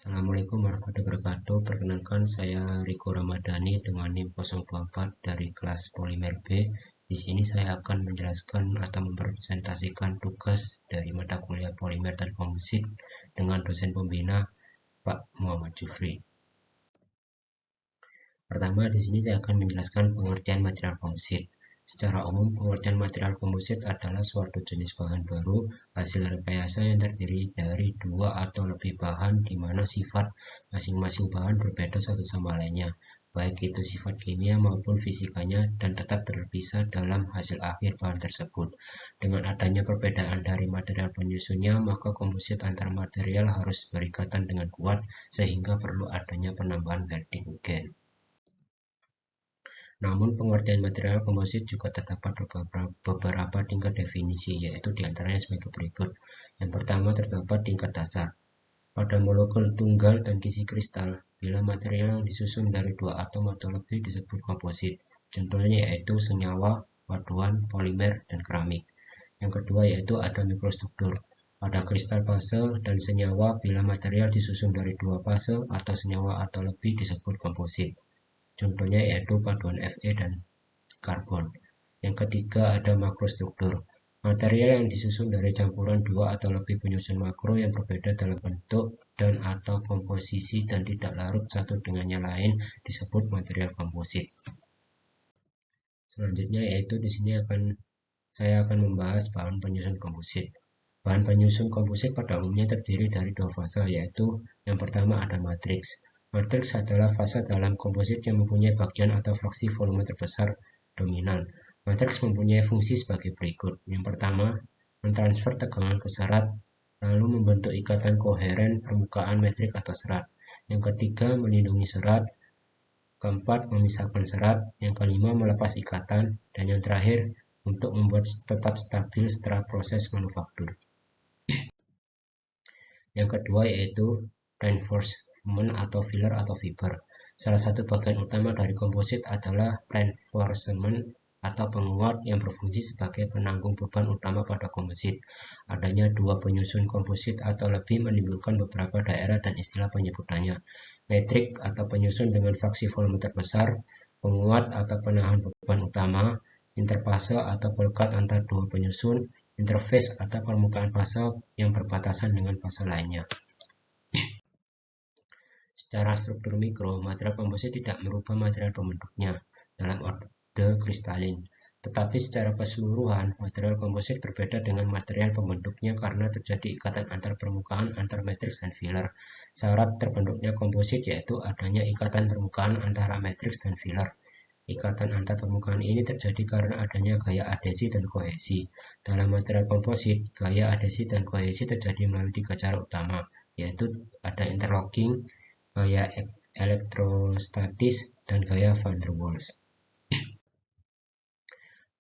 Assalamualaikum warahmatullahi wabarakatuh. Perkenalkan, saya Riko Ramadhani dengan NIM 024 dari kelas Polimer B. Di sini saya akan menjelaskan atau mempresentasikan tugas dari mata kuliah Polimer dan Komposit dengan dosen pembina Pak Muhammad Jufri. Pertama, di sini saya akan menjelaskan pengertian material komposit. Secara umum, pengertian material komposit adalah suatu jenis bahan baru hasil rekayasa yang terdiri dari dua atau lebih bahan di mana sifat masing-masing bahan berbeda satu sama lainnya, baik itu sifat kimia maupun fisikanya, dan tetap terpisah dalam hasil akhir bahan tersebut. Dengan adanya perbedaan dari material penyusunnya, maka komposit antar material harus berikatan dengan kuat sehingga perlu adanya penambahan bonding gen. Namun pengertian material komposit juga terdapat beberapa tingkat definisi, yaitu diantaranya sebagai berikut. Yang pertama terdapat tingkat dasar. Pada molekul tunggal dan kisi kristal, bila material yang disusun dari dua atom atau lebih disebut komposit. Contohnya yaitu senyawa, paduan, polimer, dan keramik. Yang kedua yaitu ada mikrostruktur. Pada kristal fase dan senyawa, bila material disusun dari dua fase atau senyawa atau lebih disebut komposit. Contohnya yaitu paduan Fe dan karbon. Yang ketiga ada makrostruktur. Material yang disusun dari campuran dua atau lebih penyusun makro yang berbeda dalam bentuk dan atau komposisi dan tidak larut satu dengan yang lain disebut material komposit. Selanjutnya yaitu di sini saya akan membahas bahan penyusun komposit. Bahan penyusun komposit pada umumnya terdiri dari dua fase, yaitu yang pertama ada matriks. Matriks adalah fase dalam komposit yang mempunyai bagian atau fraksi volume terbesar dominan. Matriks mempunyai fungsi sebagai berikut. Yang pertama, mentransfer tegangan ke serat, lalu membentuk ikatan koheren permukaan metrik atau serat. Yang ketiga, melindungi serat. Keempat, memisahkan serat. Yang kelima, melepas ikatan. Dan yang terakhir, untuk membuat tetap stabil setelah proses manufaktur. Yang kedua yaitu reinforcement atau filler atau fiber. Salah satu bagian utama dari komposit adalah reinforcement atau penguat yang berfungsi sebagai penanggung beban utama pada komposit. Adanya dua penyusun komposit atau lebih menimbulkan beberapa daerah dan istilah penyebutannya. Metrik atau penyusun dengan fraksi volume terbesar, penguat atau penahan beban utama, interfase atau pelekat antar dua penyusun, interface atau permukaan fase yang berbatasan dengan fase lainnya. Secara struktur mikro, material komposit tidak merubah material pembentuknya dalam orde kristalin. Tetapi secara keseluruhan, material komposit berbeda dengan material pembentuknya karena terjadi ikatan antar permukaan antar matriks dan filler. Syarat terbentuknya komposit yaitu adanya ikatan permukaan antara matriks dan filler. Ikatan antar permukaan ini terjadi karena adanya gaya adhesi dan kohesi. Dalam material komposit, gaya adhesi dan kohesi terjadi melalui tiga cara utama, yaitu ada interlocking, gaya elektrostatis, dan gaya van der Waals.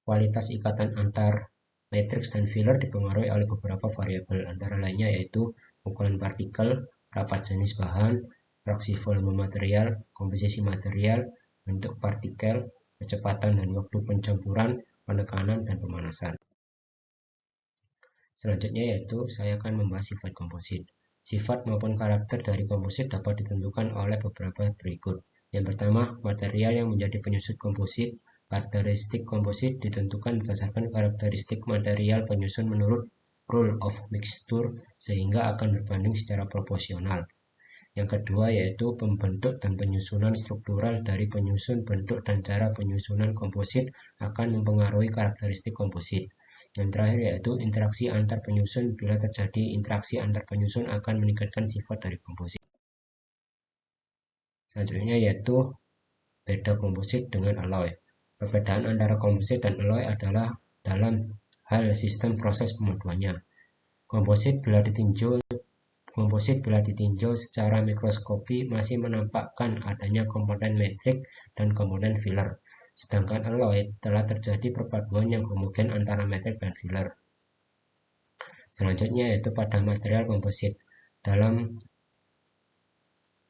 Kualitas ikatan antar matriks dan filler dipengaruhi oleh beberapa variabel, antara lainnya yaitu ukuran partikel, rapat jenis bahan, fraksi volume material, komposisi material, bentuk partikel, kecepatan dan waktu pencampuran, penekanan, dan pemanasan. Selanjutnya yaitu saya akan membahas sifat komposit. Sifat maupun karakter dari komposit dapat ditentukan oleh beberapa berikut. Yang pertama, material yang menjadi penyusun komposit. Karakteristik komposit ditentukan berdasarkan karakteristik material penyusun menurut rule of mixture sehingga akan berbanding secara proporsional. Yang kedua yaitu pembentuk dan penyusunan struktural dari penyusun bentuk dan cara penyusunan komposit akan mempengaruhi karakteristik komposit. Yang terakhir yaitu interaksi antar penyusun. Bila terjadi interaksi antar penyusun akan meningkatkan sifat dari komposit. Selanjutnya yaitu beda komposit dengan alloy. Perbedaan antara komposit dan alloy adalah dalam hal sistem proses pemaduannya. Komposit bila ditinjau secara mikroskopi masih menampakkan adanya komponen metrik dan komponen filler. Sedangkan alloy telah terjadi perpaduan yang homogen antara metrik dan filler. Selanjutnya yaitu pada material komposit.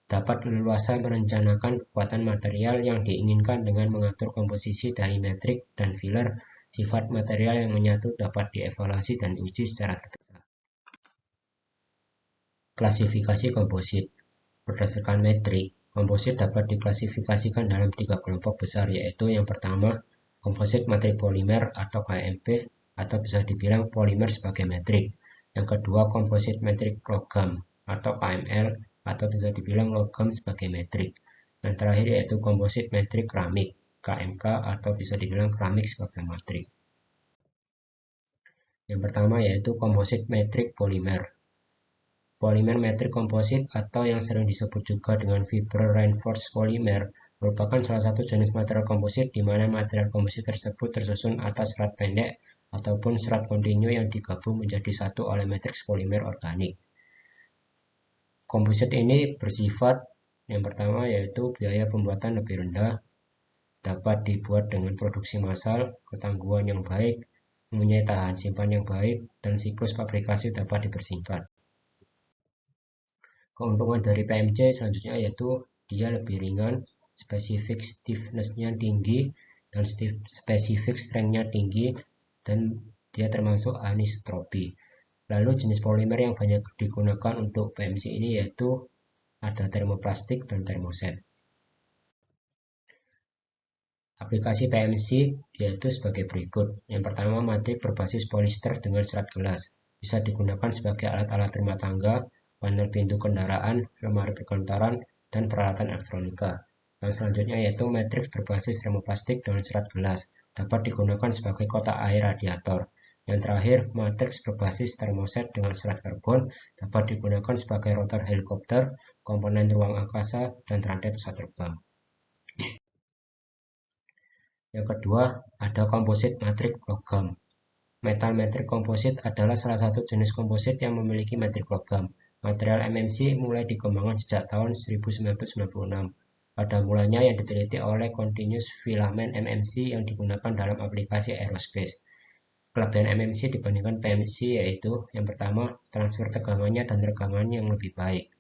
Dapat leluasa merencanakan kekuatan material yang diinginkan dengan mengatur komposisi dari metrik dan filler. Sifat material yang menyatu dapat dievaluasi dan diuji secara terpisah. Klasifikasi komposit. Berdasarkan metrik, komposit dapat diklasifikasikan dalam 3 kelompok besar, yaitu yang pertama, komposit matrik polimer atau KMP, atau bisa dibilang polimer sebagai metrik. Yang kedua, komposit metrik logam atau KML, atau bisa dibilang logam sebagai metrik. Yang terakhir yaitu komposit metrik keramik, KMK, atau bisa dibilang keramik sebagai metrik. Yang pertama yaitu komposit metrik polimer. Polimer metrik komposit atau yang sering disebut juga dengan fiber reinforced polymer merupakan salah satu jenis material komposit di mana material komposit tersebut tersusun atas serat pendek ataupun serat kontinu yang digabung menjadi satu oleh matriks polimer organik. Komposit ini bersifat yang pertama yaitu biaya pembuatan lebih rendah, dapat dibuat dengan produksi massal, ketangguhan yang baik, mempunyai tahan simpan yang baik, dan siklus fabrikasi dapat dipersingkat. Keuntungan dari PMC selanjutnya yaitu dia lebih ringan, spesifik stiffness-nya tinggi, dan spesifik strength-nya tinggi, dan dia termasuk anisotropi. Lalu jenis polimer yang banyak digunakan untuk PMC ini yaitu ada termoplastik dan termoset. Aplikasi PMC yaitu sebagai berikut. Yang pertama, matrik berbasis polister dengan serat gelas. Bisa digunakan sebagai alat-alat rumah tangga, panel pintu kendaraan, lemari perkantoran, dan peralatan elektronika. Yang selanjutnya yaitu matriks berbasis termoplastik dengan serat gelas. Dapat digunakan sebagai kotak air radiator. Yang terakhir, matriks berbasis termoset dengan serat karbon dapat digunakan sebagai rotor helikopter, komponen ruang angkasa, dan rantai pesawat terbang. Yang kedua, ada komposit matrik logam. Metal metrik komposit adalah salah satu jenis komposit yang memiliki metrik logam. Material MMC mulai dikembangkan sejak tahun 1996. Pada mulanya yang diteliti oleh Continuous Filament MMC yang digunakan dalam aplikasi aerospace. Kelebihan MMC dibandingkan PMC yaitu yang pertama, transfer tegangannya dan regangannya yang lebih baik.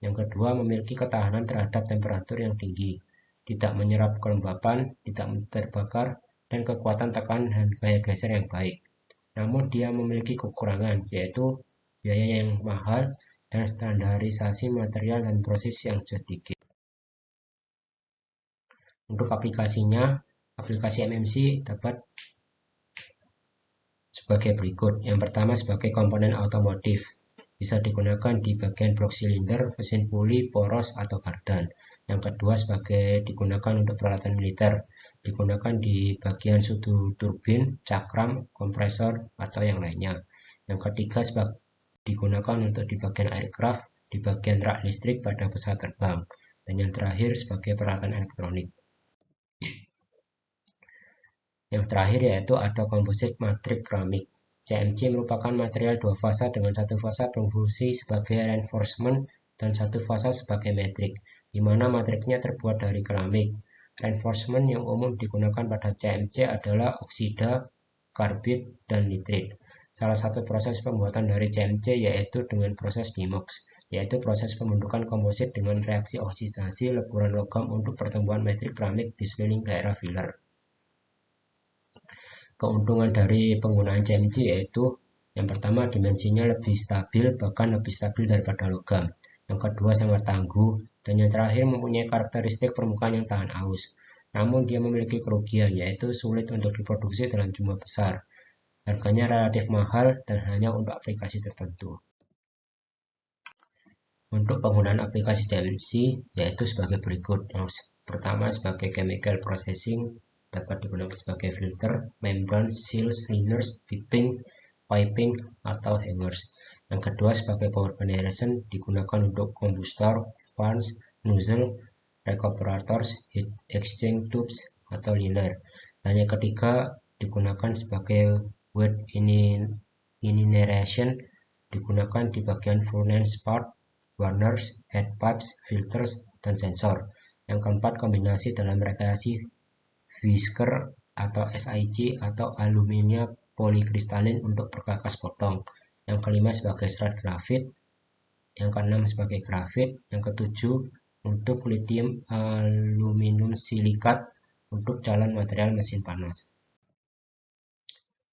Yang kedua, memiliki ketahanan terhadap temperatur yang tinggi, tidak menyerap kelembapan, tidak terbakar, dan kekuatan tekanan dan gaya geser yang baik. Namun dia memiliki kekurangan, yaitu biaya yang mahal dan standarisasi material dan proses yang sedikit. Untuk aplikasinya, aplikasi MMC dapat sebagai berikut. Yang pertama sebagai komponen otomotif. Bisa digunakan di bagian blok silinder, mesin puli, poros, atau kardan. Yang kedua sebagai digunakan untuk peralatan militer. Digunakan di bagian sudu turbin, cakram, kompresor, atau yang lainnya. Yang ketiga digunakan untuk di bagian aircraft, di bagian rak listrik pada pesawat terbang. Dan yang terakhir sebagai peralatan elektronik. Yang terakhir yaitu ada komposit matrik keramik. CMC merupakan material dua fasa dengan satu fasa berfungsi sebagai reinforcement dan satu fasa sebagai metrik, di mana matriknya terbuat dari keramik. Reinforcement yang umum digunakan pada CMC adalah oksida, karbid, dan nitrit. Salah satu proses pembuatan dari CMC yaitu dengan proses DeMOX, yaitu proses pembentukan komposit dengan reaksi oksidasi leburan logam untuk pertumbuhan metrik keramik di sekeliling daerah filler. Keuntungan dari penggunaan CMC yaitu yang pertama dimensinya lebih stabil, bahkan lebih stabil daripada logam. Yang kedua sangat tangguh, dan yang terakhir mempunyai karakteristik permukaan yang tahan aus. Namun dia memiliki kerugian yaitu sulit untuk diproduksi dalam jumlah besar. Harganya relatif mahal dan hanya untuk aplikasi tertentu. Untuk penggunaan aplikasi CMC yaitu sebagai berikut. Yang pertama sebagai chemical processing, dapat digunakan sebagai filter, membran, seals, liners, piping, atau hangers. Yang kedua sebagai power generation, digunakan untuk combustor, fans, nozzle, recuperators, heat exchange tubes, atau liner. Dan yang ketiga digunakan sebagai wet incineration, digunakan di bagian furnace part, burners, head pipes, filters, dan sensor. Yang keempat kombinasi dalam reaksi whisker atau SiC atau aluminium polikristalin untuk perkakas potong. Yang kelima sebagai serat grafit. Yang keenam sebagai grafit. Yang ketujuh untuk lithium aluminium silikat untuk jalan material mesin panas.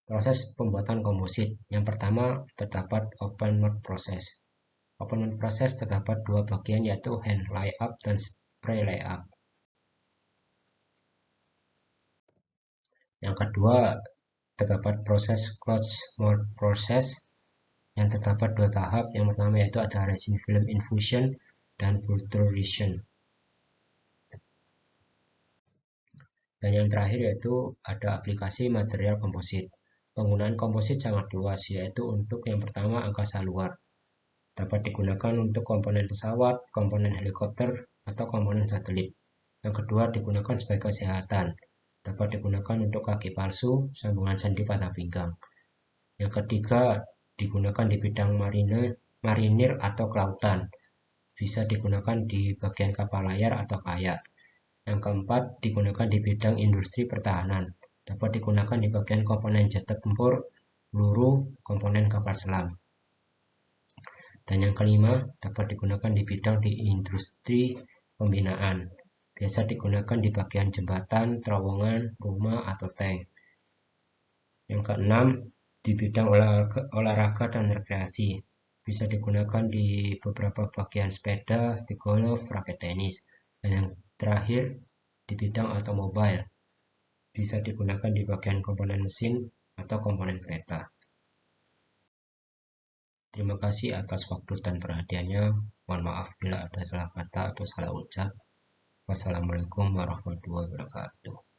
Proses pembuatan komposit. Yang pertama terdapat open mode proses. Komponen proses terdapat dua bagian, yaitu hand layup dan spray layup. Yang kedua, terdapat proses closed mode proses yang terdapat dua tahap. Yang pertama yaitu ada resin film infusion dan pulverization. Dan yang terakhir yaitu ada aplikasi material komposit. Penggunaan komposit sangat luas, yaitu untuk yang pertama angkasa luar. Dapat digunakan untuk komponen pesawat, komponen helikopter, atau komponen satelit. Yang kedua digunakan sebagai kesehatan. Dapat digunakan untuk kaki palsu, sambungan sendi pada pinggang. Yang ketiga digunakan di bidang marinir atau kelautan. Bisa digunakan di bagian kapal layar atau kayak. Yang keempat digunakan di bidang industri pertahanan. Dapat digunakan di bagian komponen jet tempur, peluru, komponen kapal selam. Dan yang kelima dapat digunakan di bidang di industri pembinaan. Biasa digunakan di bagian jembatan, terowongan, rumah, atau tank. Yang keenam di bidang olahraga dan rekreasi. Bisa digunakan di beberapa bagian sepeda, stick golf, raket tenis. Dan yang terakhir di bidang otomobil. Bisa digunakan di bagian komponen mesin atau komponen kereta. Terima kasih atas waktu dan perhatiannya. Mohon maaf bila ada salah kata atau salah ucap. Wassalamualaikum warahmatullahi wabarakatuh.